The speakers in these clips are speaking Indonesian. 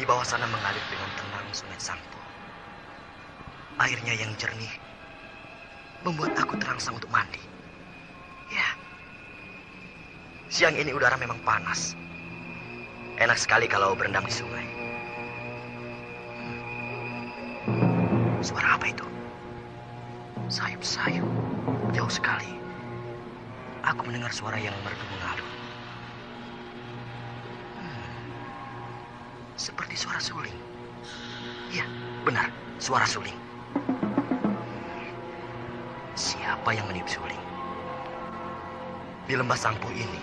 Di bawah sana mengalir dengan tenang Sungai Sangpo. Airnya yang jernih membuat aku terangsang untuk mandi. Ya, siang ini udara memang panas. Enak sekali kalau berendam di sungai. Suara apa itu? Sayup-sayup, jauh sekali. Aku mendengar suara yang merdu mengalu. Seperti suara suling. Ya, benar, suara suling. Siapa yang meniup suling? Di lembah Sangpo ini,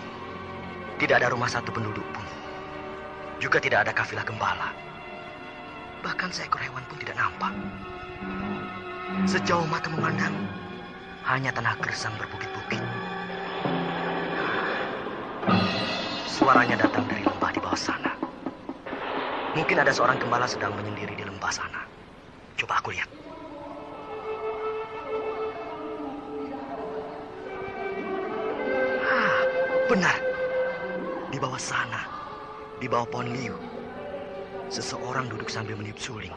tidak ada rumah satu penduduk pun. Juga tidak ada kafilah gembala. Bahkan seekor hewan pun tidak nampak. Sejauh mata memandang, hanya tanah gersang berbukit-bukit. Suaranya datang dari lembah di bawah sana. Mungkin ada seorang gembala sedang menyendiri di lembah sana. Coba aku lihat. Benar. Di bawah sana, di bawah pohon liu, seseorang duduk sambil meniup suling.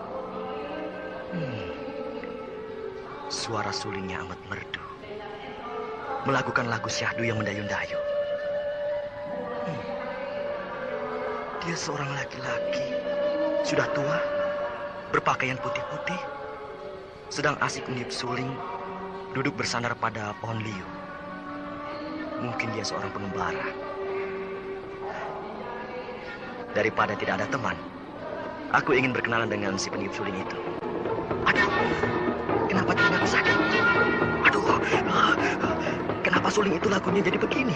Suara sulingnya amat merdu. Melakukan lagu syahdu yang mendayun-dayu. Dia seorang laki-laki, sudah tua, berpakaian putih-putih, sedang asik meniup suling, duduk bersandar pada pohon liu. Mungkin dia seorang pengembara. Daripada tidak ada teman, aku ingin berkenalan dengan si peniup suling itu. Aduh, kenapa telingaku sakit? Aduh, kenapa suling itu lagunya jadi begini?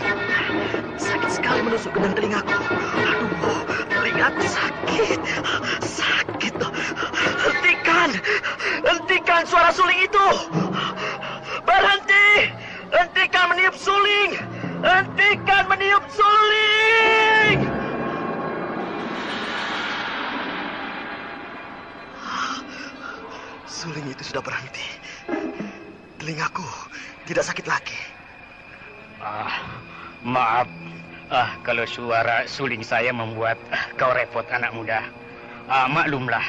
Sakit sekali menusuk genang telingaku. Aduh, telingaku sakit. Sakit. Hentikan! Hentikan suara suling itu! Berhenti! Hentikan meniup suling! Hentikan meniup suling! Suling itu sudah berhenti. Telingaku tidak sakit lagi. Maaf. Kalau suara suling saya membuat kau repot, anak muda. Maklumlah,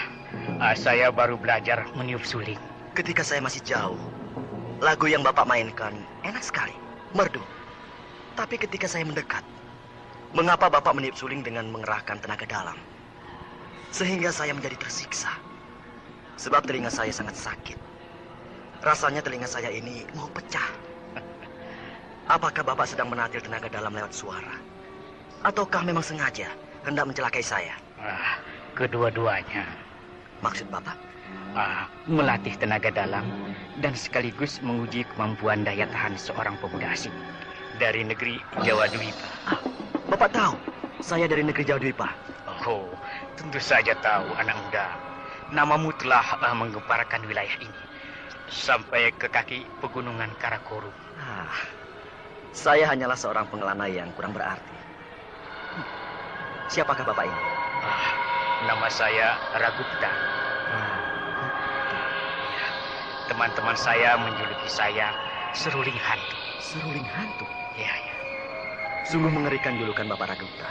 saya baru belajar meniup suling. Ketika saya masih jauh, lagu yang Bapak mainkan enak sekali, merdu. Tapi ketika saya mendekat, mengapa Bapak meniup suling dengan mengerahkan tenaga dalam? Sehingga saya menjadi tersiksa. Sebab telinga saya sangat sakit. Rasanya telinga saya ini mau pecah. Apakah Bapak sedang menatil tenaga dalam lewat suara? Ataukah memang sengaja hendak mencelakai saya? Kedua-duanya. Maksud Bapak? Melatih tenaga dalam dan sekaligus menguji kemampuan daya tahan seorang pemuda asing dari negeri Jawa Dwipa. Bapak tahu, saya dari negeri Jawa Dwipa. Oh, tentu saja tahu, anak muda. Namamu telah menggemparkan wilayah ini sampai ke kaki pegunungan Karakorum. Saya hanyalah seorang pengelana yang kurang berarti. Siapakah Bapak ini? Nama saya Ragupta. Teman-teman saya menjuluki saya Seruling Hantu. Seruling Hantu? Ya. Sungguh mengerikan julukan Bapak Ragupta.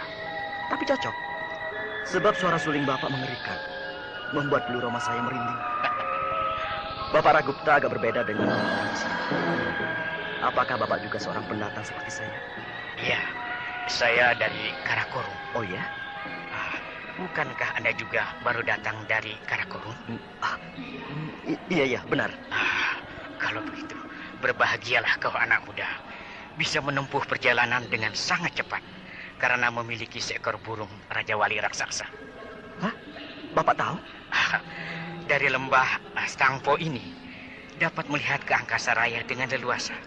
Tapi cocok. Sebab suara suling Bapak mengerikan. Membuat bulu roma saya merinding. Bapak Ragupta agak berbeda dengan orang di sini. Apakah Bapak juga seorang pendatang seperti saya? Iya, saya dari Karakorum. Oh ya? Bukankah Anda juga baru datang dari Karakorum? Iya, benar. Kalau begitu, berbahagialah kau anak muda. Bisa menempuh perjalanan dengan sangat cepat. Karena memiliki seekor burung Raja Wali raksasa. Hah? Bapak tahu? Dari lembah Sangpo ini dapat melihat ke angkasa raya dengan leluasa.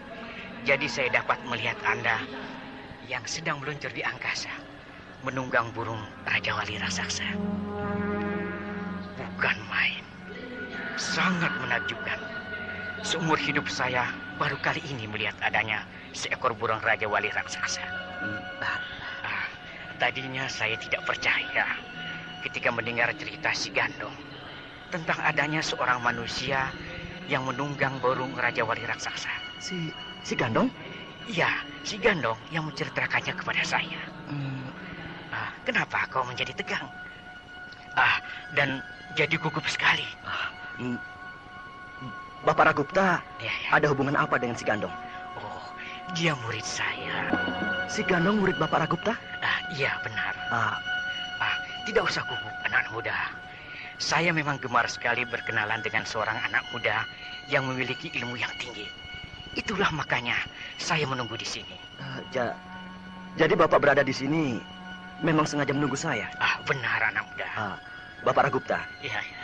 Jadi saya dapat melihat Anda yang sedang meluncur di angkasa, menunggang burung Raja Wali raksasa. Bukan main. Sangat menakjubkan. Seumur hidup saya baru kali ini melihat adanya seekor burung Raja Wali raksasa. Tadinya saya tidak percaya ketika mendengar cerita si Gandong tentang adanya seorang manusia yang menunggang burung Raja Wali raksasa. Si Gandong? Iya, si Gandong yang menceritakannya kepada saya. Kenapa kau menjadi tegang? Dan jadi gugup sekali. Mm, Bapak Ragupta Ya, ya. ada hubungan apa dengan si Gandong? Oh, dia murid saya. Si Gandong murid Bapak Ragupta? Iya, benar. Ah, Tidak usah gugup, anak muda. Saya memang gemar sekali berkenalan dengan seorang anak muda yang memiliki ilmu yang tinggi. Itulah makanya saya menunggu di sini. jadi Bapak berada di sini memang sengaja menunggu saya. Benar, anak muda. Bapak Ragupta, Iya, ya.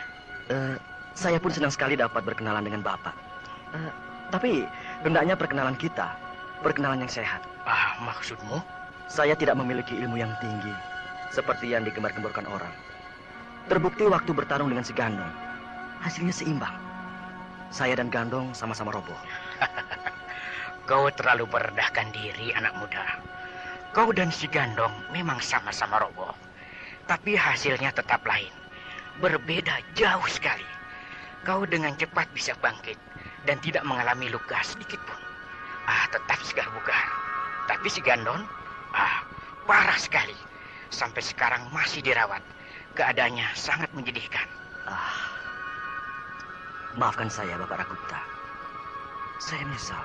saya pun senang sekali dapat berkenalan dengan Bapak. Tapi hendaknya perkenalan kita, perkenalan yang sehat. Maksudmu? Saya tidak memiliki ilmu yang tinggi, seperti yang digembar-gemborkan orang. Terbukti waktu bertarung dengan si Gandong, hasilnya seimbang. Saya dan Gandong sama-sama roboh. Kau terlalu merendahkan diri, anak muda. Kau dan si Gandong memang sama-sama roboh. Tapi hasilnya tetap lain. Berbeda jauh sekali. Kau dengan cepat bisa bangkit dan tidak mengalami luka sedikit pun. Tetap segar bugar. Tapi si Gandong, parah sekali. Sampai sekarang masih dirawat. Keadaannya sangat menyedihkan. Maafkan saya, Bapak Ragupta. Saya menyesal.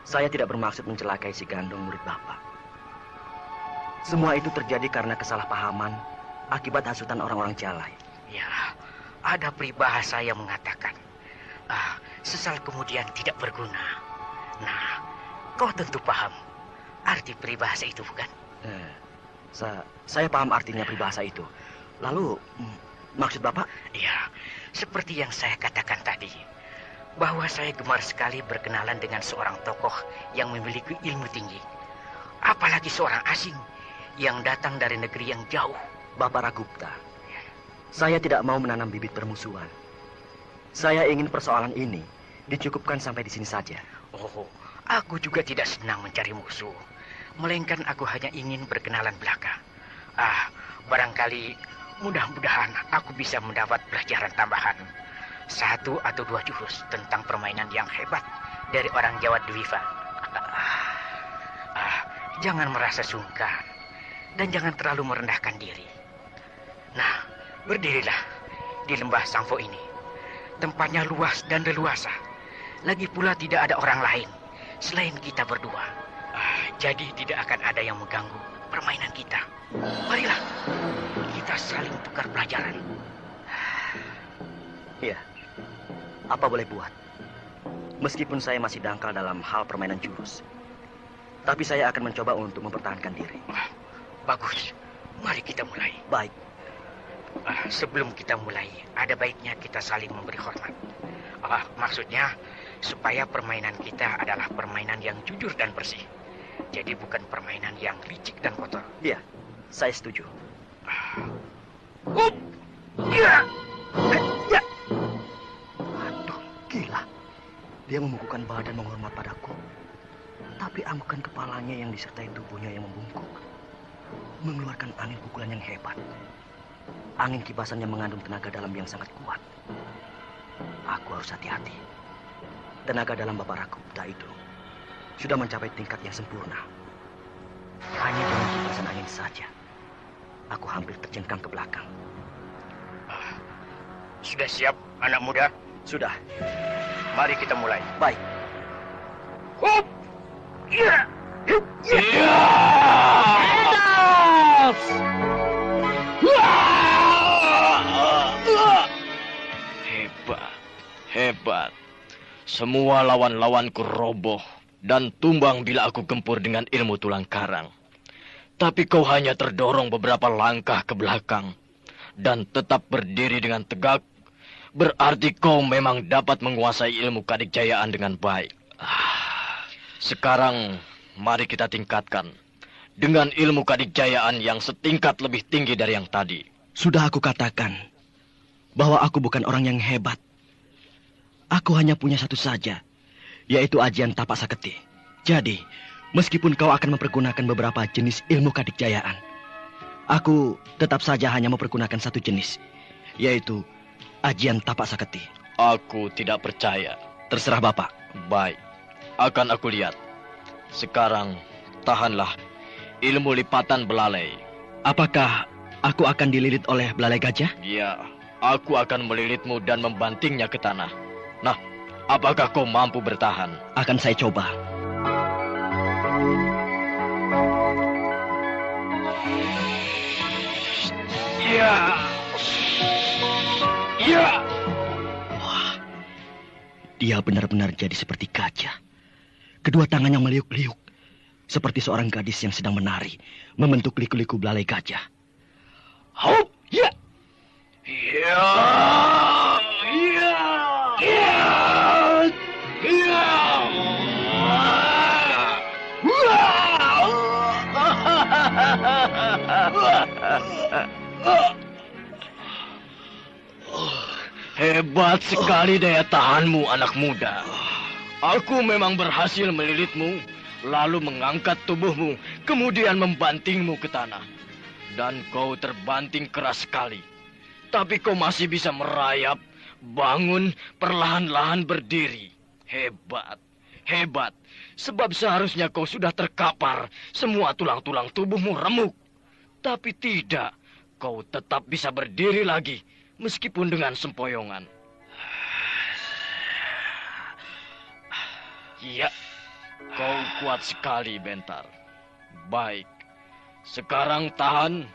Saya tidak bermaksud mencelakai si Gandong murid Bapak. Semua itu terjadi karena kesalahpahaman akibat hasutan orang-orang Jalai. Ya, ada peribahasa yang mengatakan, sesal kemudian tidak berguna. Nah, kau tentu paham arti peribahasa itu, bukan? Saya paham artinya peribahasa itu. Lalu, maksud Bapak? Ya, seperti yang saya katakan tadi, bahwa saya gemar sekali berkenalan dengan seorang tokoh yang memiliki ilmu tinggi. Apalagi seorang asing yang datang dari negeri yang jauh. Bapak Ragupta, saya tidak mau menanam bibit permusuhan. Saya ingin persoalan ini dicukupkan sampai di sini saja. Oh, aku juga tidak senang mencari musuh. Melainkan aku hanya ingin berkenalan belaka. Barangkali mudah-mudahan aku bisa mendapat pelajaran tambahan. 1 atau 2 jurus tentang permainan yang hebat dari orang Jawa Dwipa. Jangan merasa sungkan dan jangan terlalu merendahkan diri. Nah, berdirilah di lembah Sangfo ini. Tempatnya luas dan leluasa. Lagi pula tidak ada orang lain selain kita berdua. Jadi tidak akan ada yang mengganggu permainan kita. Marilah, kita saling tukar pelajaran. Iya, apa boleh buat. Meskipun saya masih dangkal dalam hal permainan jurus, tapi saya akan mencoba untuk mempertahankan diri. Bagus, mari kita mulai. Baik. Sebelum kita mulai, ada baiknya kita saling memberi hormat. Maksudnya, supaya permainan kita adalah permainan yang jujur dan bersih. Jadi bukan permainan yang licik dan kotor. Iya, saya setuju. Ya. Aduh, gila. Dia membukukan badan menghormat padaku. Tapi anggukan kepalanya yang disertai tubuhnya yang membungkuk mengeluarkan angin pukulan yang hebat. Angin kibasannya mengandung tenaga dalam yang sangat kuat. Aku harus hati-hati. Tenaga dalam Bapak Ragupta itu sudah mencapai tingkat yang sempurna. Hanya dengan kibasan angin saja, aku hampir terjengkang ke belakang. Sudah siap, anak muda? Sudah. Mari kita mulai. Baik. Hup! Ya! Hebat. Semua lawan-lawanku roboh dan tumbang bila aku gempur dengan ilmu tulang karang. Tapi kau hanya terdorong beberapa langkah ke belakang dan tetap berdiri dengan tegak. Berarti kau memang dapat menguasai ilmu kadikjayaan dengan baik. Sekarang mari kita tingkatkan dengan ilmu kadikjayaan yang setingkat lebih tinggi dari yang tadi. Sudah aku katakan bahwa aku bukan orang yang hebat. Aku hanya punya satu saja, yaitu ajian tapak saketi. Jadi, meskipun kau akan mempergunakan beberapa jenis ilmu kadikjayaan, aku tetap saja hanya mempergunakan satu jenis, yaitu ajian tapak saketi. Aku tidak percaya. Terserah Bapak. Baik, akan aku lihat. Sekarang, tahanlah ilmu lipatan belalai. Apakah Aku akan dililit oleh belalai gajah? Ya, aku akan melilitmu dan membantingnya ke tanah. Nah, apakah kau mampu bertahan? Akan saya coba. Ya. Ya. Wah, dia benar-benar jadi seperti gajah. Kedua tangannya meliuk-liuk, seperti seorang gadis yang sedang menari, membentuk liku-liku belalai gajah. Hop, ya. Ya. Ya. Ya. Ya. Hebat sekali daya tahanmu, anak muda. Aku memang berhasil melilitmu, lalu mengangkat tubuhmu, kemudian membantingmu ke tanah. Dan kau terbanting keras sekali. Tapi kau masih bisa merayap, bangun, perlahan-lahan berdiri. Hebat, hebat. Sebab seharusnya kau sudah terkapar, semua tulang-tulang tubuhmu remuk. Tapi tidak, kau tetap bisa berdiri lagi, meskipun dengan sempoyongan. Ya, kau kuat sekali, Bentar. Baik, sekarang tahan.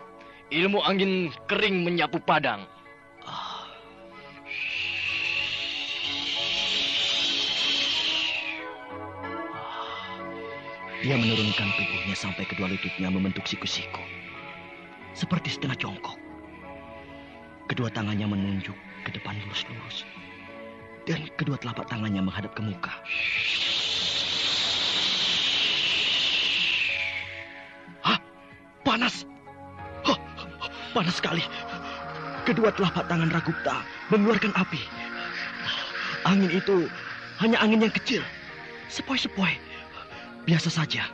Ilmu angin kering menyapu padang. Dia menurunkan tubuhnya sampai kedua lututnya membentuk siku-siku. Seperti setengah jongkok. Kedua tangannya menunjuk ke depan lurus-lurus. Dan kedua telapak tangannya menghadap ke muka. Hah? Panas! Hah, panas sekali. Kedua telapak tangan Ragupta mengeluarkan api. Angin itu hanya angin yang kecil. Sepoi-sepoi. Biasa saja.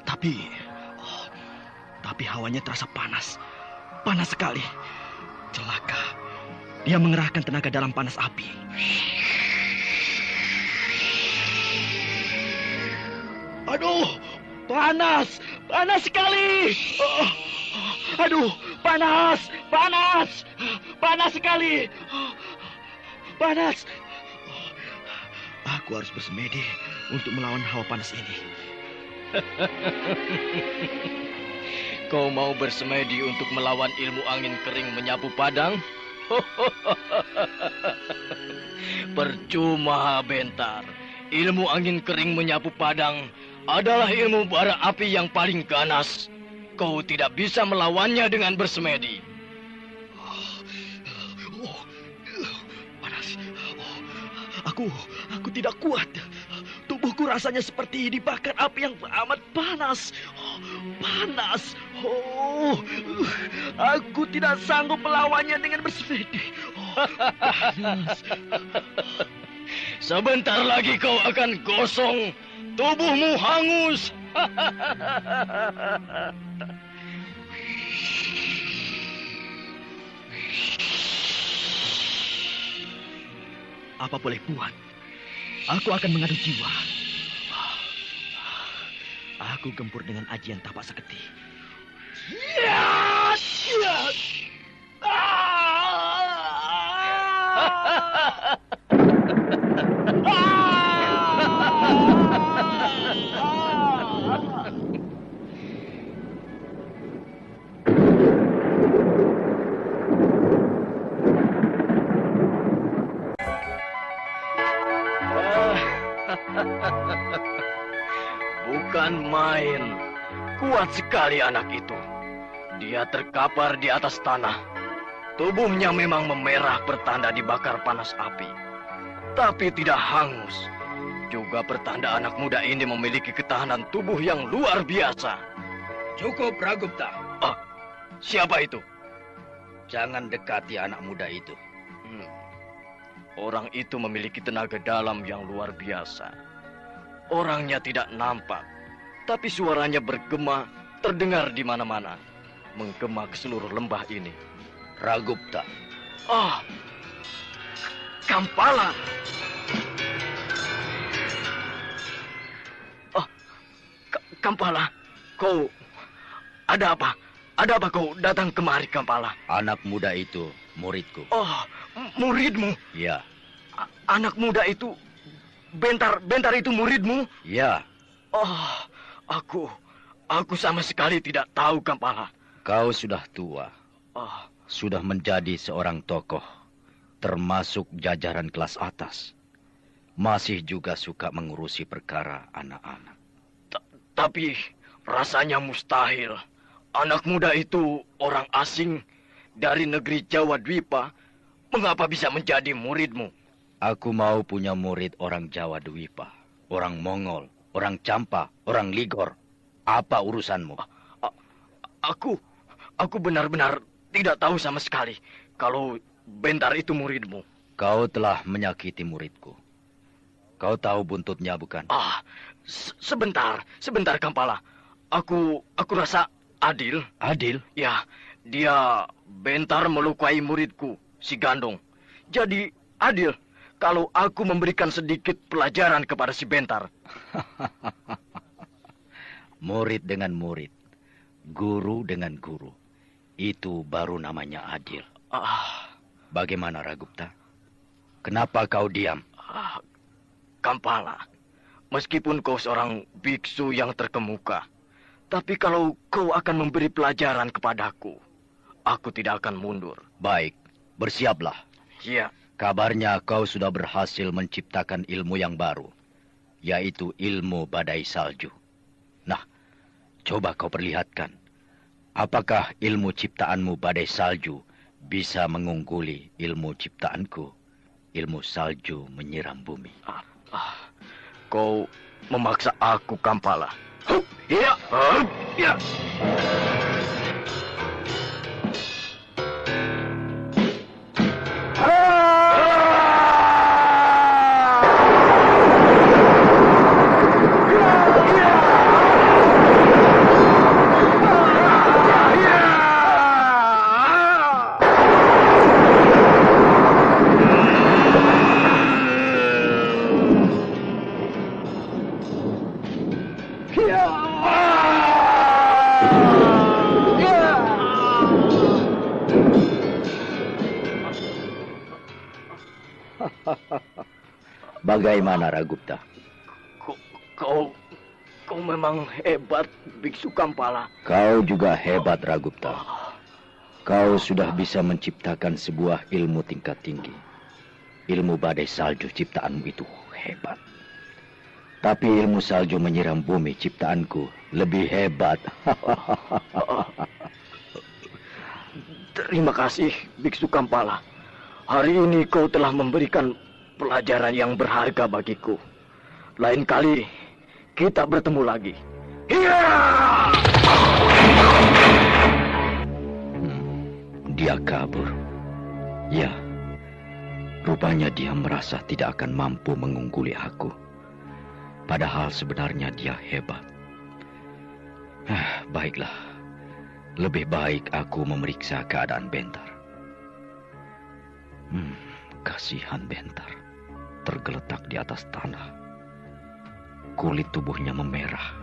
Tapi hawanya terasa panas. Panas sekali. Celaka. Dia mengerahkan tenaga dalam panas api. Aduh, panas. Panas sekali. Aduh, panas. Panas. Panas sekali. Panas. Aku harus bersemedi untuk melawan hawa panas ini. Kau mau bersemedi untuk melawan ilmu angin kering menyapu padang? Percuma, Bentar. Ilmu angin kering menyapu padang adalah ilmu bara api yang paling ganas. Kau tidak bisa melawannya dengan bersemedi. Panas. Aku tidak kuat. Tubuhku rasanya seperti dibakar api yang amat panas. Panas. Aku tidak sanggup melawannya dengan bersemedi. Panas. Sebentar lagi kau akan gosong. Tubuhmu hangus. Apa boleh buat? Aku akan mengadu jiwa. Aku gempur dengan ajian tapak seketi. Bukan main. Kuat sekali anak itu. Dia terkapar di atas tanah. Tubuhnya memang memerah pertanda dibakar panas api. Tapi tidak hangus. Juga pertanda anak muda ini memiliki ketahanan tubuh yang luar biasa. Cukup, Ragupta. Siapa itu? Jangan dekati anak muda itu. Orang itu memiliki tenaga dalam yang luar biasa. Orangnya tidak nampak, tapi suaranya bergema, terdengar di mana-mana, menggema ke seluruh lembah ini. Ragupta. Kampala. Kampala, kau ada apa? Ada apa kau datang kemari, Kampala? Anak muda itu muridku. Oh, muridmu. Ya, Anak muda itu, Bentar itu muridmu? ya. Oh, aku sama sekali tidak tahu, Kampala. Kau sudah tua. Oh, Sudah menjadi seorang tokoh. Termasuk jajaran kelas atas. Masih juga suka mengurusi perkara anak-anak. tapi rasanya mustahil. Anak muda itu orang asing dari negeri Jawa Dwipa. Mengapa bisa menjadi muridmu? Aku mau punya murid orang Jawa Dwipa. Orang Mongol, orang Campa, orang Ligor. Apa urusanmu? Aku benar-benar tidak tahu sama sekali kalau Bentar itu muridmu. Kau telah menyakiti muridku. Kau tahu buntutnya, bukan? Sebentar, Kampala. Aku rasa adil. Adil? Ya, dia Bentar melukai muridku, si Gandong. Jadi adil kalau aku memberikan sedikit pelajaran kepada si Bentar. Murid dengan murid. Guru dengan guru. Itu baru namanya adil. Bagaimana, Ragupta? Kenapa kau diam? Kampala, meskipun kau seorang biksu yang terkemuka, tapi kalau kau akan memberi pelajaran kepadaku, aku tidak akan mundur. Baik, bersiaplah. Iya. Kabarnya kau sudah berhasil menciptakan ilmu yang baru, yaitu ilmu badai salju. Nah, coba kau perlihatkan. Apakah ilmu ciptaanmu badai salju bisa mengungguli ilmu ciptaanku, ilmu salju menyiram bumi? Kau memaksa aku, Kampala. Iya. Ya. Bagaimana, Ragupta? Kau memang hebat, Biksu Kampala. Kau juga hebat, Ragupta. Kau sudah bisa menciptakan sebuah ilmu tingkat tinggi. Ilmu badai salju ciptaanmu itu hebat. Tapi ilmu salju menyiram bumi ciptaanku lebih hebat. Terima kasih, Biksu Kampala. Hari ini kau telah memberikan pelajaran yang berharga bagiku. Lain kali kita bertemu lagi. Iya! Dia kabur. Ya, rupanya dia merasa tidak akan mampu mengungguli aku. Padahal sebenarnya dia hebat. Baiklah. Lebih baik aku memeriksa keadaan Bentar. Kasihan Bentar. Tergeletak di atas tanah. Kulit tubuhnya memerah.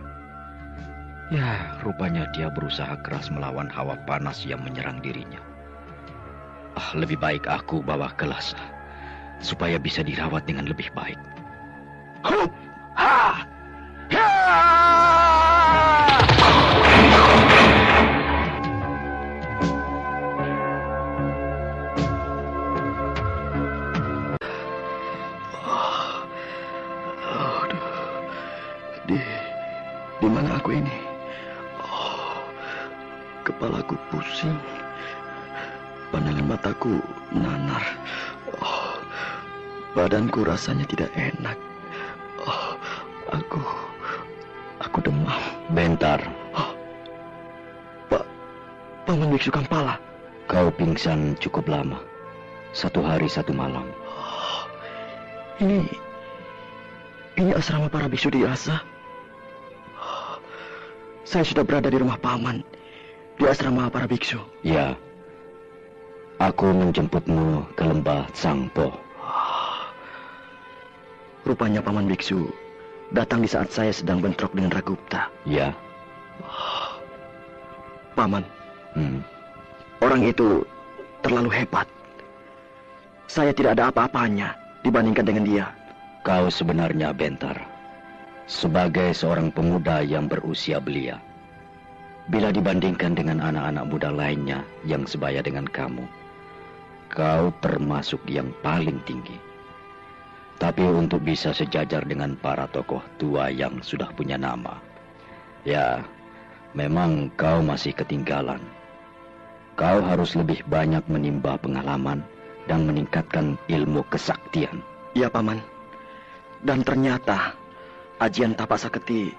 Ya, rupanya dia berusaha keras melawan hawa panas yang menyerang dirinya. Lebih baik aku bawa ke Lhasa, supaya bisa dirawat dengan lebih baik. Di mana aku ini? Kepalaku pusing. Pandangan mataku nanar. Badanku rasanya tidak enak. Aku demam. Bentar. Paman Biksu Kampala. Kau pingsan cukup lama. 1 hari 1 malam. Ini asrama para biksu di Lhasa. Saya sudah berada di rumah paman, di asrama para biksu. Ya, aku menjemputmu ke lembah Tsangpo. Rupanya paman biksu datang di saat saya sedang bentrok dengan Ragupta. Ya. Paman, Hmm. Orang itu terlalu hebat. Saya tidak ada apa-apanya dibandingkan dengan dia. Kau sebenarnya, Bentar, sebagai seorang pemuda yang berusia belia, bila dibandingkan dengan anak-anak muda lainnya yang sebaya dengan kamu, kau termasuk yang paling tinggi. Tapi untuk bisa sejajar dengan para tokoh tua yang sudah punya nama, ya, memang kau masih ketinggalan. Kau harus lebih banyak menimba pengalaman dan meningkatkan ilmu kesaktian. Ya, Paman. Dan ternyata ajian tapak saketi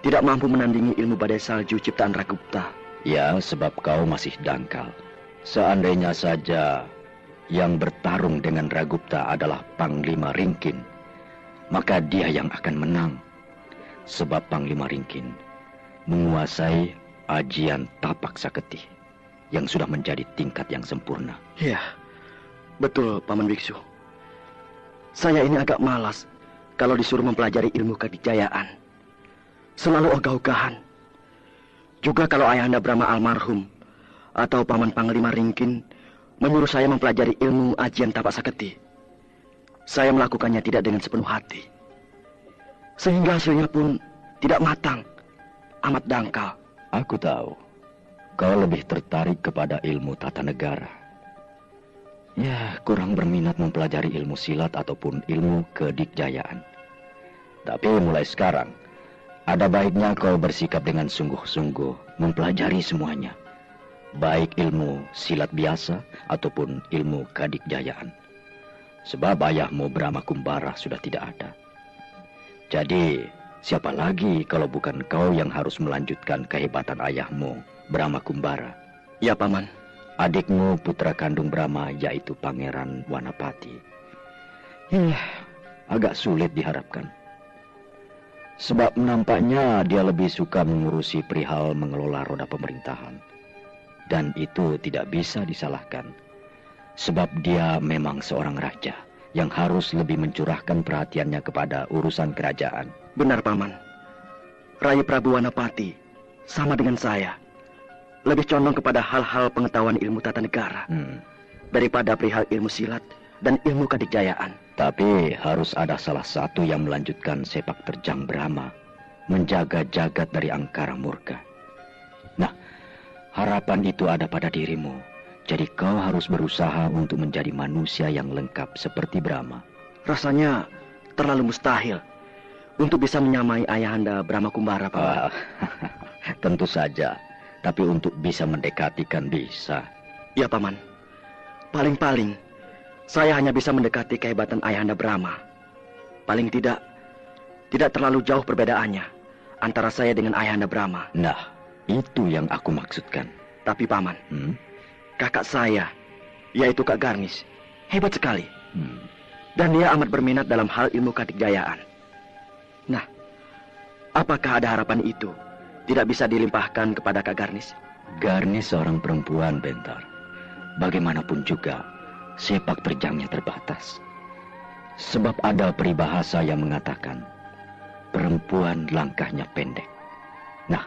tidak mampu menandingi ilmu badai salju ciptaan Ragupta. Ya, sebab kau masih dangkal. Seandainya saja yang bertarung dengan Ragupta adalah Panglima Ringkin, maka dia yang akan menang. Sebab Panglima Ringkin menguasai ajian tapak saketi yang sudah menjadi tingkat yang sempurna. Ya, betul, Paman Biksu. Saya ini agak malas kalau disuruh mempelajari ilmu kedikjayaan. Selalu ogah-ogahan. Juga kalau Ayahanda Brahma almarhum atau Paman Panglima Ringkin menyuruh saya mempelajari ilmu ajian tapak saketi, saya melakukannya tidak dengan sepenuh hati. Sehingga hasilnya pun tidak matang, amat dangkal. Aku tahu, kau lebih tertarik kepada ilmu tata negara. Ya, kurang berminat mempelajari ilmu silat ataupun ilmu kedikjayaan. Tapi mulai sekarang, ada baiknya kau bersikap dengan sungguh-sungguh mempelajari semuanya. Baik ilmu silat biasa ataupun ilmu kedikjayaan. Sebab ayahmu Brahma Kumbara sudah tidak ada. Jadi, siapa lagi kalau bukan kau yang harus melanjutkan kehebatan ayahmu Brahma Kumbara? Ya, Paman. Adikmu putra kandung Brahma yaitu Pangeran Wanapati. Agak sulit diharapkan. Sebab nampaknya dia lebih suka mengurusi perihal mengelola roda pemerintahan. Dan itu tidak bisa disalahkan. Sebab dia memang seorang raja yang harus lebih mencurahkan perhatiannya kepada urusan kerajaan. Benar, Paman. Rai Prabu Wanapati sama dengan saya. Lebih condong kepada hal-hal pengetahuan ilmu tata negara daripada perihal ilmu silat dan ilmu kedikjayaan. Tapi harus ada salah satu yang melanjutkan sepak terjang Brahma, menjaga jagat dari angkara murka. Nah, harapan itu ada pada dirimu. Jadi kau harus berusaha untuk menjadi manusia yang lengkap seperti Brahma. Rasanya terlalu mustahil untuk bisa menyamai Ayahanda Brahma Kumbara, Paman. Tentu saja. Tapi untuk bisa mendekati kan bisa. Ya, Paman. Paling-paling, saya hanya bisa mendekati kehebatan Ayahanda Brahma. Paling tidak terlalu jauh perbedaannya antara saya dengan Ayahanda Brahma. Nah, itu yang aku maksudkan. Tapi, Paman, kakak saya, yaitu Kak Garnis, hebat sekali. Dan dia amat berminat dalam hal ilmu kedikjayaan. Nah, apakah ada harapan itu tidak bisa dilimpahkan kepada Kak Garnis? Garnis seorang perempuan, Bentar. Bagaimanapun juga, sepak terjangnya terbatas. Sebab ada peribahasa yang mengatakan, perempuan langkahnya pendek. Nah,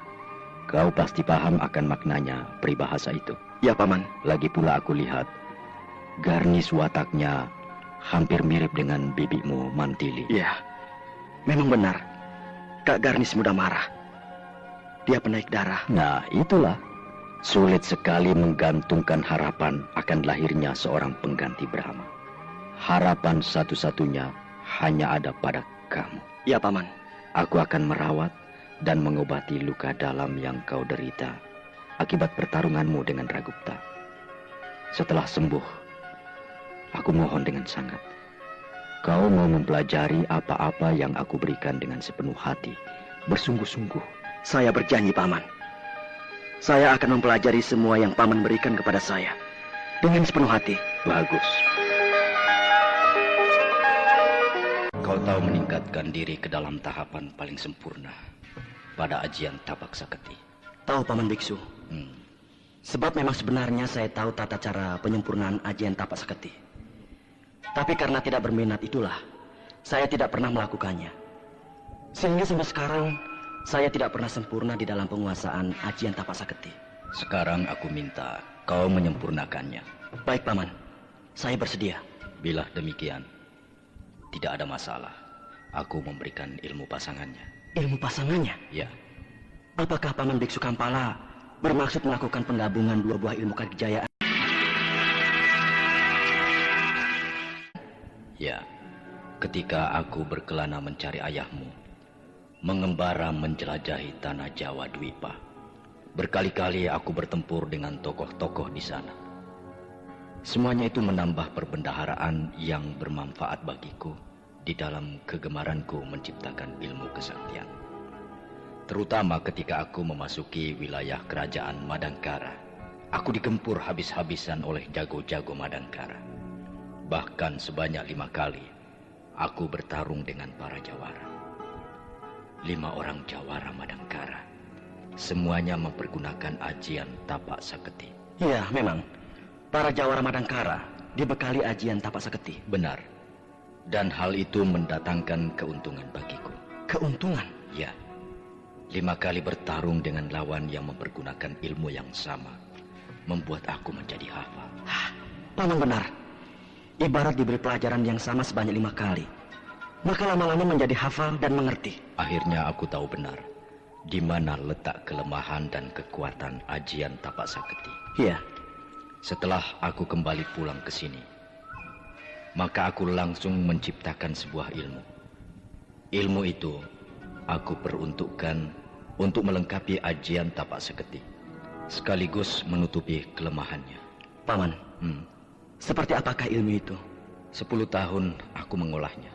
kau pasti paham akan maknanya peribahasa itu. Ya, Paman. Lagi pula aku lihat, Garnis wataknya hampir mirip dengan bibimu Mantili. Ya, memang benar. Kak Garnis mudah marah. Dia penaik darah. Nah, itulah. Sulit sekali menggantungkan harapan akan lahirnya seorang pengganti Brahma. Harapan satu-satunya hanya ada pada kamu. Ya, Paman. Aku akan merawat dan mengobati luka dalam yang kau derita akibat pertarunganmu dengan Ragupta. Setelah sembuh, aku mohon dengan sangat, kau mau mempelajari apa-apa yang aku berikan dengan sepenuh hati, bersungguh-sungguh. Saya berjanji, Paman. Saya akan mempelajari semua yang Paman berikan kepada saya dengan sepenuh hati. Bagus. Kau tahu meningkatkan diri ke dalam tahapan paling sempurna pada ajian tapak saketi. Tahu, Paman Biksu. Sebab memang sebenarnya saya tahu tata cara penyempurnaan ajian tapak saketi. Tapi karena tidak berminat itulah, saya tidak pernah melakukannya. Sehingga sampai sekarang, saya tidak pernah sempurna di dalam penguasaan ajian tapak saketi. Sekarang aku minta kau menyempurnakannya. Baik, Paman. Saya bersedia. Bila demikian, tidak ada masalah. Aku memberikan ilmu pasangannya. Ilmu pasangannya? Ya, Apakah Paman Biksu Kampala bermaksud melakukan penggabungan dua buah ilmu kadikjayaan? ya. Ketika aku berkelana mencari ayahmu, mengembara menjelajahi tanah Jawa Dwipa, berkali-kali aku bertempur dengan tokoh-tokoh di sana. Semuanya itu menambah perbendaharaan yang bermanfaat bagiku di dalam kegemaranku menciptakan ilmu kesaktian. Terutama ketika aku memasuki wilayah kerajaan Madangkara, aku digempur habis-habisan oleh jago-jago Madangkara. Bahkan sebanyak 5 kali, aku bertarung dengan para jawara. 5 orang jawara Madangkara. Semuanya mempergunakan ajian tapak saketi. Ya, memang. Para jawara Madangkara dibekali ajian tapak saketi. Benar. Dan hal itu mendatangkan keuntungan bagiku. Keuntungan? Ya. 5 kali bertarung dengan lawan yang mempergunakan ilmu yang sama membuat aku menjadi hafal. Paman benar. Ibarat diberi pelajaran yang sama sebanyak 5 kali, maka lama-lama menjadi hafal dan mengerti. Akhirnya aku tahu benar di mana letak kelemahan dan kekuatan ajian tapak saketi. Iya. Setelah aku kembali pulang ke sini, maka aku langsung menciptakan sebuah ilmu. Ilmu itu aku peruntukkan untuk melengkapi ajian tapak saketi, sekaligus menutupi kelemahannya. Paman, seperti apakah ilmu itu? 10 tahun aku mengolahnya.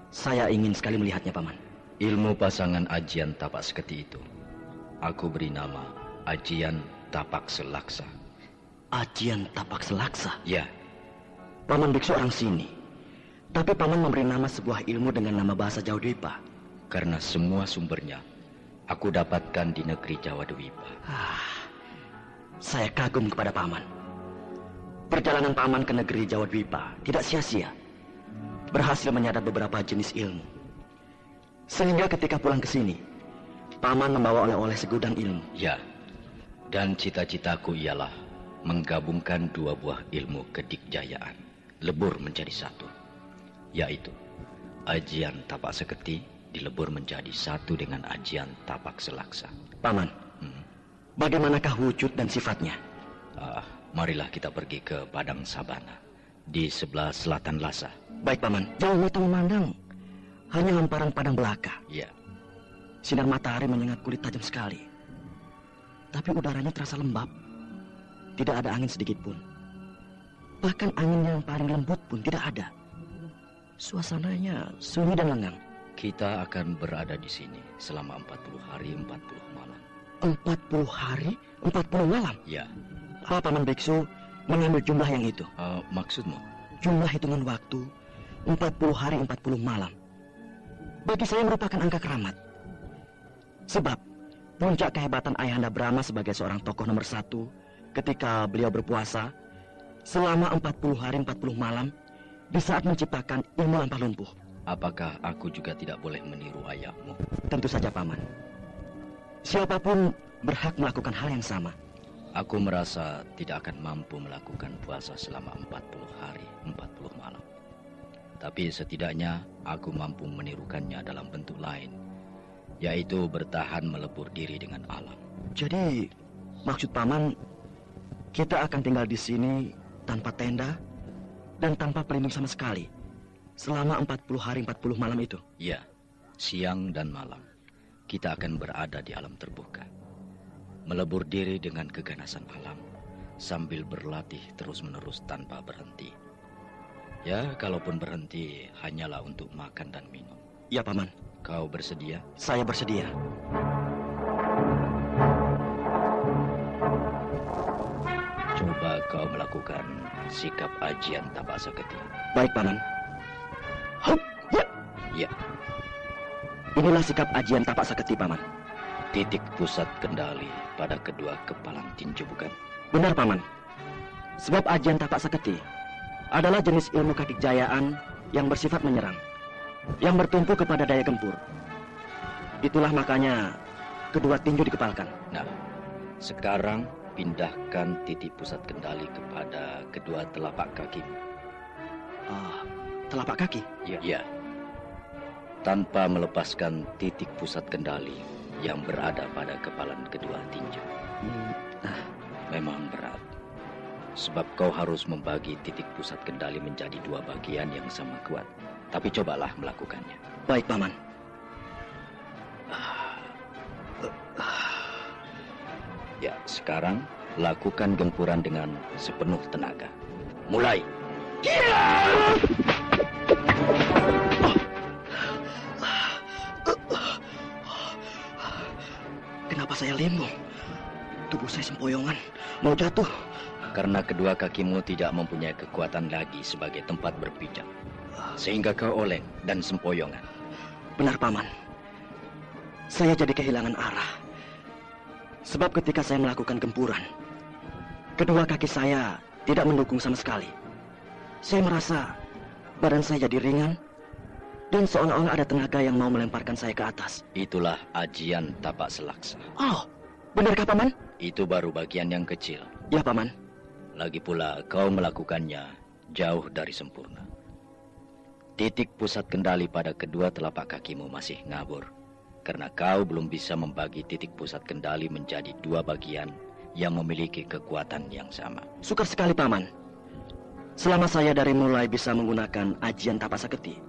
Saya ingin sekali melihatnya, Paman. Ilmu pasangan ajian tapak saketi itu aku beri nama ajian tapak selaksa. Ajian tapak selaksa? Ya, Paman biksu orang sini, tapi Paman memberi nama sebuah ilmu dengan nama bahasa Jawa Dwipa. karena semua sumbernya aku dapatkan di negeri Jawa Dwipa. Saya kagum kepada Paman. Perjalanan Paman ke negeri Jawa Dwipa tidak sia-sia. Berhasil menyadap beberapa jenis ilmu. Sehingga ketika pulang ke sini, Paman membawa oleh-oleh segudang ilmu. Ya, dan cita-citaku ialah menggabungkan 2 buah ilmu kedikjayaan, lebur menjadi satu, yaitu ajian tapak saketi dilebur menjadi satu dengan ajian tapak selaksa. Paman, bagaimanakah wujud dan sifatnya? Marilah kita pergi ke Padang Sabana di sebelah selatan Lhasa. Baik, Paman. Jauh mata memandang, hanya hamparan padang belaka. Ya, Sinar matahari menyengat kulit tajam sekali. Tapi udaranya terasa lembab. Tidak ada angin sedikit pun. Bahkan angin yang paling lembut pun tidak ada. Suasananya sunyi dan lengang. kita akan berada di sini selama 40 hari 40 malam. 40 hari, 40 malam? Ya, Apa Paman Biksu mengambil jumlah yang itu? maksudmu? Jumlah hitungan waktu 40 hari 40 malam. Bagi saya merupakan angka keramat. Sebab puncak kehebatan Ayahanda Brahma sebagai seorang tokoh nomor 1 ketika beliau berpuasa selama 40 hari 40 malam di saat menciptakan ilmu lampah lumpuh. Apakah aku juga tidak boleh meniru ayahmu? Tentu saja, Paman. Siapapun berhak melakukan hal yang sama. Aku merasa tidak akan mampu melakukan puasa selama 40 hari 40 malam. Tapi setidaknya aku mampu menirukannya dalam bentuk lain, yaitu bertahan melebur diri dengan alam. Jadi, maksud Paman, kita akan tinggal di sini tanpa tenda dan tanpa pelindung sama sekali selama 40 hari 40 malam itu. Ya, siang dan malam kita akan berada di alam terbuka, melebur diri dengan keganasan alam sambil berlatih terus-menerus tanpa berhenti. Ya, kalaupun berhenti hanyalah untuk makan dan minum. Ya, Paman. Kau bersedia? Saya bersedia. Coba kau melakukan sikap ajian tapak saketi. Baik, Paman. Hup, ya. Ya, Inilah sikap ajian tapak saketi, Paman. titik pusat kendali pada kedua kepalan tinju, bukan? Benar, Paman. Sebab ajian tapak saketi adalah jenis ilmu kadikjayaan yang bersifat menyerang, yang bertumpu kepada daya gempur. Itulah makanya kedua tinju dikepalkan. Nah, sekarang pindahkan titik pusat kendali kepada kedua telapak kaki. Telapak kaki? Ya. Tanpa melepaskan titik pusat kendali yang berada pada kepalan kedua tinjau. Memang berat. Sebab kau harus membagi titik pusat kendali menjadi dua bagian yang sama kuat. Tapi cobalah melakukannya. Baik, Paman. Ya, sekarang lakukan gempuran dengan sepenuh tenaga. Mulai. Kenapa saya limbung? Tubuh saya sempoyongan, mau jatuh. Karena kedua kakimu tidak mempunyai kekuatan lagi sebagai tempat berpijak. Sehingga kau oleng dan sempoyongan. Benar, Paman. Saya jadi kehilangan arah. Sebab ketika saya melakukan gempuran, kedua kaki saya tidak mendukung sama sekali. Saya merasa badan saya jadi ringan dan seolah-olah ada tenaga yang mau melemparkan saya ke atas. Itulah ajian tapak selaksa. Oh, benarkah, Paman? Itu baru bagian yang kecil. Ya, Paman. Lagi pula kau melakukannya jauh dari sempurna. Titik pusat kendali pada kedua telapak kakimu masih ngabur. Karena kau belum bisa membagi titik pusat kendali menjadi dua bagian yang memiliki kekuatan yang sama. Sukar sekali, Paman. Selama saya dari mulai bisa menggunakan ajian tapak saketi,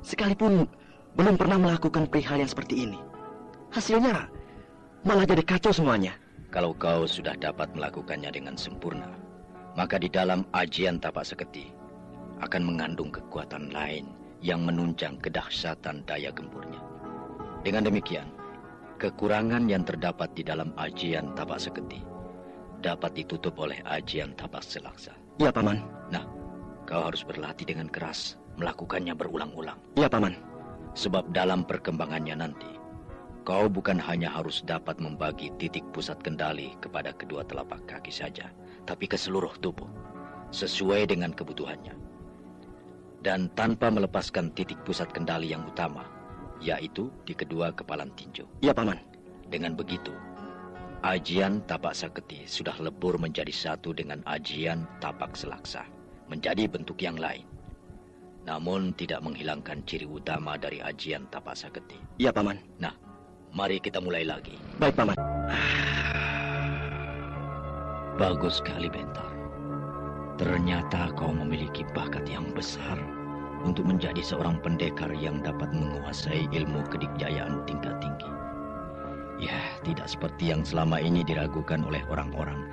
sekalipun belum pernah melakukan perihal yang seperti ini. Hasilnya malah jadi kacau semuanya. Kalau kau sudah dapat melakukannya dengan sempurna, maka di dalam ajian tapak saketi akan mengandung kekuatan lain yang menunjang kedahsyatan daya gempurnya. Dengan demikian, kekurangan yang terdapat di dalam ajian tapak saketi dapat ditutup oleh ajian tapak selaksa. Ya, Paman. Nah, kau harus berlatih dengan keras, melakukannya berulang-ulang. Ya, Paman. Sebab dalam perkembangannya nanti, kau bukan hanya harus dapat membagi titik pusat kendali kepada kedua telapak kaki saja, tapi ke seluruh tubuh, sesuai dengan kebutuhannya. Dan tanpa melepaskan titik pusat kendali yang utama, yaitu di kedua kepalan tinju. Ya, Paman. Dengan begitu, ajian tapak saketi sudah lebur menjadi satu dengan ajian tapak selaksa, menjadi bentuk yang lain. Namun tidak menghilangkan ciri utama dari ajian tapak saketi. Ya, Paman. Nah, mari kita mulai lagi. Baik, Paman. Bagus sekali, Bentar. Ternyata kau memiliki bakat yang besar untuk menjadi seorang pendekar yang dapat menguasai ilmu kedikjayaan tingkat tinggi. Ya, tidak seperti yang selama ini diragukan oleh orang-orang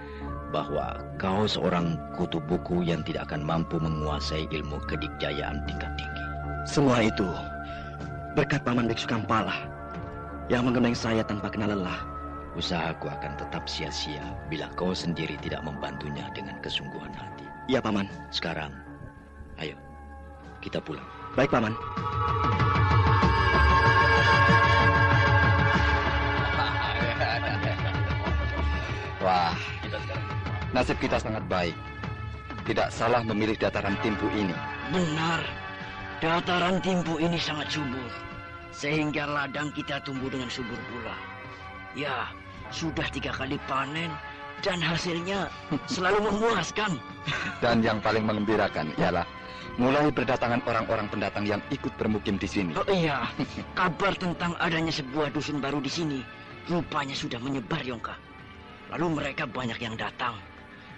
bahwa kau seorang kutu buku yang tidak akan mampu menguasai ilmu kedikjayaan tingkat tinggi. Semua itu berkat Paman Biksu Kampala yang menggemeng saya tanpa kenal lelah. Usahaku akan tetap sia-sia bila kau sendiri tidak membantunya dengan kesungguhan hati. Ya, Paman. Sekarang, ayo, kita pulang. Baik, Paman. Wah, nasib kita sangat baik. Tidak salah memilih dataran Timpu ini. Benar, dataran Timpu ini sangat subur, sehingga ladang kita tumbuh dengan subur pula. Ya, sudah 3 kali panen, dan hasilnya selalu memuaskan. Dan yang paling mengembirakan ialah mulai berdatangan orang-orang pendatang yang ikut bermukim di sini. Oh iya, kabar tentang adanya sebuah dusun baru di sini rupanya sudah menyebar, Yongka. Lalu mereka banyak yang datang,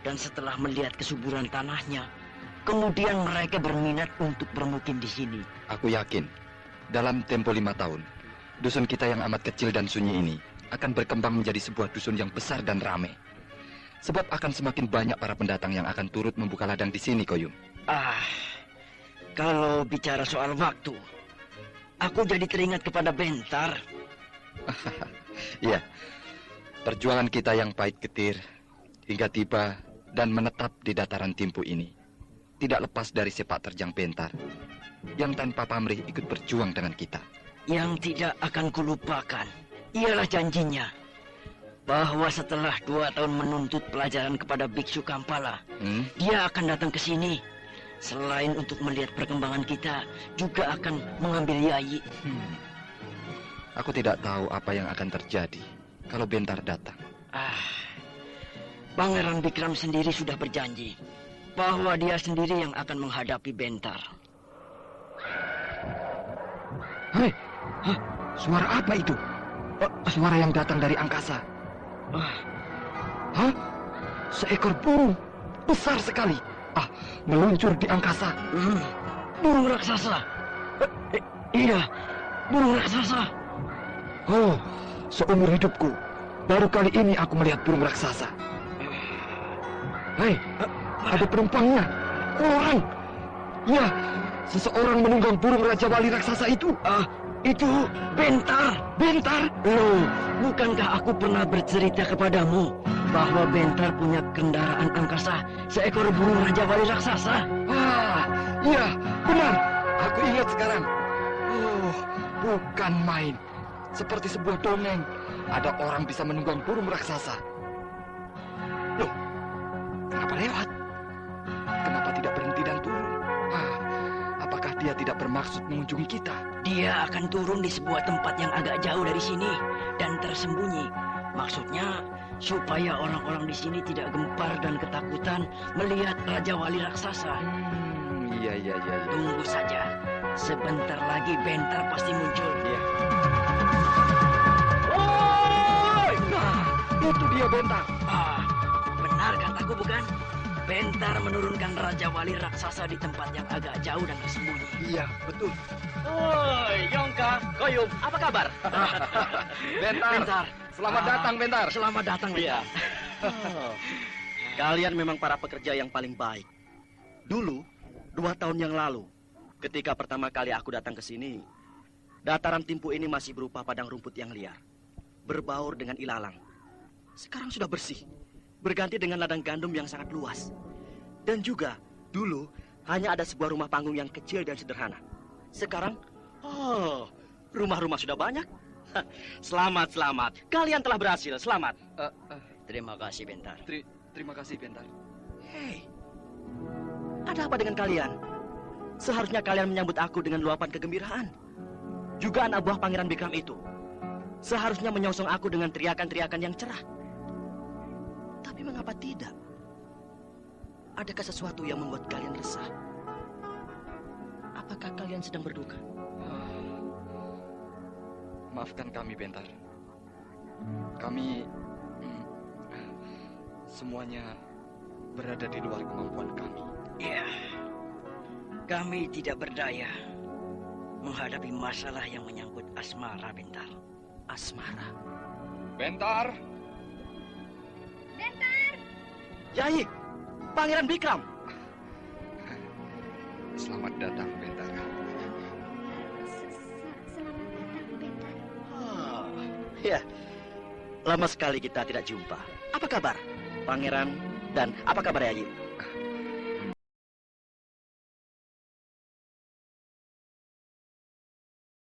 dan setelah melihat kesuburan tanahnya, kemudian mereka berminat untuk bermukim di sini. Aku yakin, dalam tempo 5 tahun, dusun kita yang amat kecil dan sunyi ini akan berkembang menjadi sebuah dusun yang besar dan ramai. Sebab akan semakin banyak para pendatang yang akan turut membuka ladang di sini, Koyum. Kalau bicara soal waktu, aku jadi teringat kepada Bentar. Iya, perjuangan kita yang pahit getir hingga tiba dan menetap di dataran Timpu ini tidak lepas dari sepak terjang Bentar yang tanpa pamrih ikut berjuang dengan kita. Yang tidak akan kulupakan ialah janjinya bahwa setelah 2 tahun menuntut pelajaran kepada Biksu Kampala, dia akan datang ke sini. Selain untuk melihat perkembangan kita, juga akan mengambil Yayi. Aku tidak tahu apa yang akan terjadi kalau Bentar datang. Pangeran Bikram sendiri sudah berjanji bahwa dia sendiri yang akan menghadapi Bentar. Hei, suara apa itu? Suara yang datang dari angkasa. Hah? Seekor burung besar sekali. Meluncur di angkasa. Burung raksasa. Iya, burung raksasa. Oh, seumur hidupku baru kali ini aku melihat burung raksasa. Hei, ada penumpangnya. Orang. Ya, seseorang menunggang burung Raja Wali raksasa itu. Itu Bentar. Bentar. Loh, bukankah aku pernah bercerita kepadamu bahwa Bentar punya kendaraan angkasa seekor burung Raja Wali raksasa? Iya, benar. Aku ingat sekarang. Oh, bukan main. Seperti sebuah dongeng. Ada orang bisa menunggang burung raksasa. Loh, kenapa lewat? Kenapa tidak berhenti dan turun? Apakah dia tidak bermaksud mengunjungi kita? Dia akan turun di sebuah tempat yang agak jauh dari sini dan tersembunyi. Maksudnya supaya orang-orang di sini tidak gempar dan ketakutan melihat Raja Wali raksasa. Iya. Tunggu saja. Sebentar lagi Bentar pasti muncul. Iya. Itu dia Bentar. Benar kataku bukan? Bentar menurunkan Raja Wali raksasa di tempat yang agak jauh dan tersembunyi. Iya, betul. Oi, Yongka, Koyum, apa kabar? Bentar. Selamat datang, Bentar. Selamat datang, Bentar. Kalian memang para pekerja yang paling baik. Dulu, 2 tahun yang lalu, ketika pertama kali aku datang ke sini, dataran Timpu ini masih berupa padang rumput yang liar, berbaur dengan ilalang. Sekarang sudah bersih, berganti dengan ladang gandum yang sangat luas. Dan juga, dulu hanya ada sebuah rumah panggung yang kecil dan sederhana. Sekarang, rumah-rumah sudah banyak. Selamat. Kalian telah berhasil, selamat. Terima kasih, Bentar. Terima kasih, Bentar. Hei, ada apa dengan kalian? Seharusnya kalian menyambut aku dengan luapan kegembiraan. Juga anak buah Pangeran Bikram itu seharusnya menyongsong aku dengan teriakan-teriakan yang cerah. Tapi mengapa tidak? Adakah sesuatu yang membuat kalian resah? Apakah kalian sedang berduka? Maafkan kami, Bentar. Kami semuanya berada di luar kemampuan kami. Ya, kami tidak berdaya menghadapi masalah yang menyangkut asmara, Bentar. Asmara. Bentar. Yai, Pangeran Bikram. Selamat datang, Bentar. Selamat datang, Bentar. Ya, lama sekali kita tidak jumpa. Apa kabar, Pangeran? Dan apa kabar Yai?